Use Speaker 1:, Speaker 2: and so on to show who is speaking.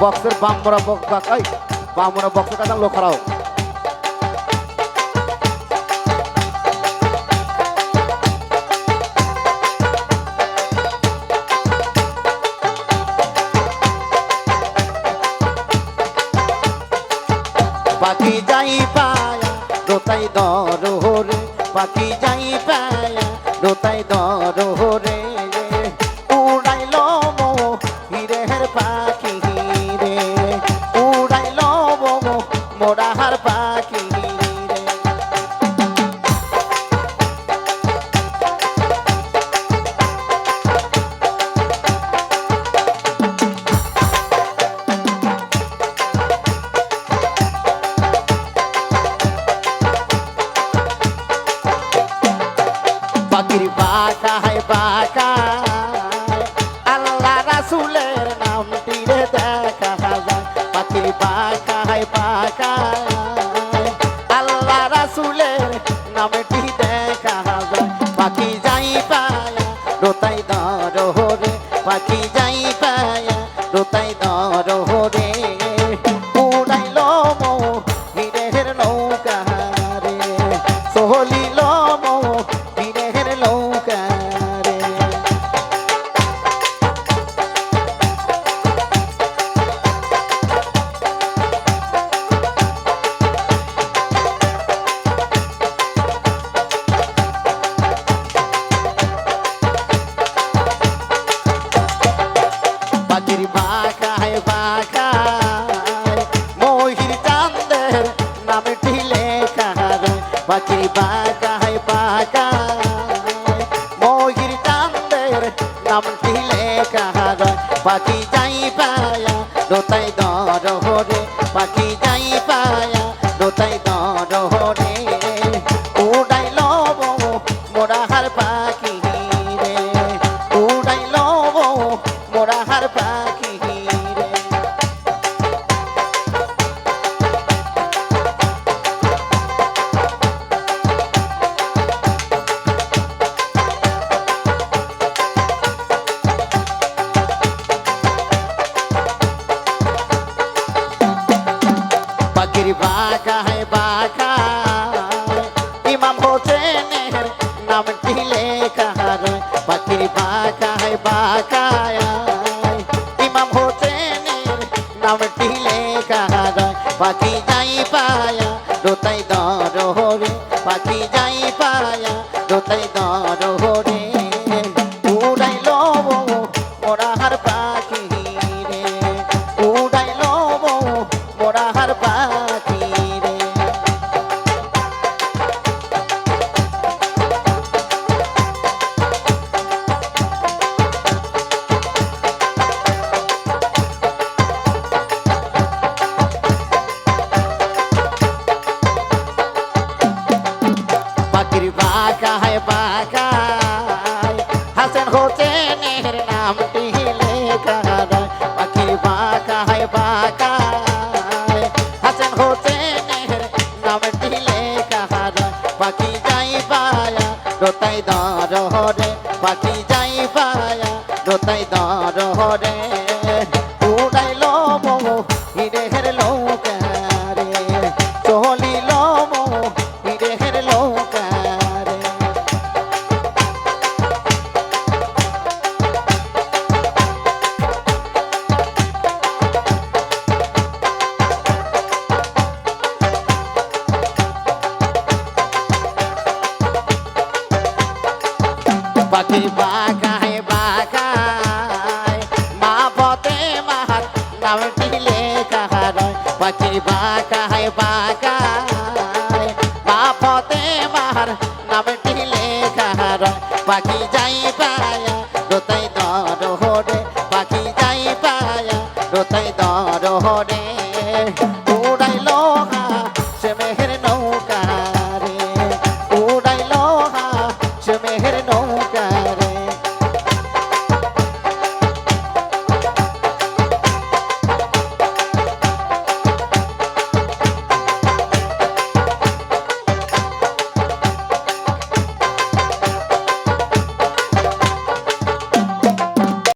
Speaker 1: বক্সের বামরা বক্স বাকাই বামরা বক্সের কাছে লোক খারাপ পাখি যাই পায়া দোতাই দরহরে পাখি যাই পায়া দোতাই দরহরে উড়াইল মো হিরের পাখি রে উড়াইল মো মোরাহার পাখি রে পাখির বাঁকায় বাঁকায় আল্লাহ রাসূলের নামটি রে দেখা যায় পাখির বাঁকায় বাঁকায় আল্লাহ রাসূলের নামটি দেখা যায় পাখি যাই পায়া দোতাই দরহরে পাখি যাই পায়া দোতাই দরহরে উড়াইল মো হিরের নৌকা রে সোহলিল মো হিরের নৌকা রে পাখির বাঁকায় বাঁকায় মহির চাঁদের নামটি লেখা রয় পাখির বাঁকায় বাঁকায় মহির চাঁদের নামটি লেখা রয় পাখি যাই পায়া দোতাই দরহরে পাখি যাই পায়া দোতাই দরহরে উড়াইল মো মোরাহার পাখি রে উড়াইল মো মোরাহার পাখি রে পাখির বাঁকায় বাঁকায় ইমাম হোসেনের নামটি লেখা রয় পাখির বাঁকায় বাঁকায় ইমাম হোসেনের নামটি লেখা রয় পাখি যাই পায়া দোতাই দরহরে পাখি যাই পায়া দোতাই দরহরে উড়াইল মো মোরাহার পাখি রে উড়াইল মো মোরাহার পাখি রে পাখির বাঁকায় বাঁকায় হাসান হোসেনের নামটি লেখা রয় পাখির বাঁকায় বাঁকায় হাসান হোসেনের নামটি লেখা রয় পাখি যাই পায়া দোতাই দরহরে পাখি যাই পায়া দোতাই দরহরে উড়াইল মো হিরের নৌকা রে চলিল মো হিরের নৌকা রে পাখি বাঁকায় বাঁকায় মা পতে মাহার নামটি লেখা রয় পাখি বাঁকায় বাঁকায় মা পতে মাহার নামটি লেখা রয় পাখি যাই পায়া দোতাই দরহরে পাখি যাই পায়া দোতাই দরহরে উড়াইল সে মেহের নৌকা রে উড়াইল সে মেহের নৌকা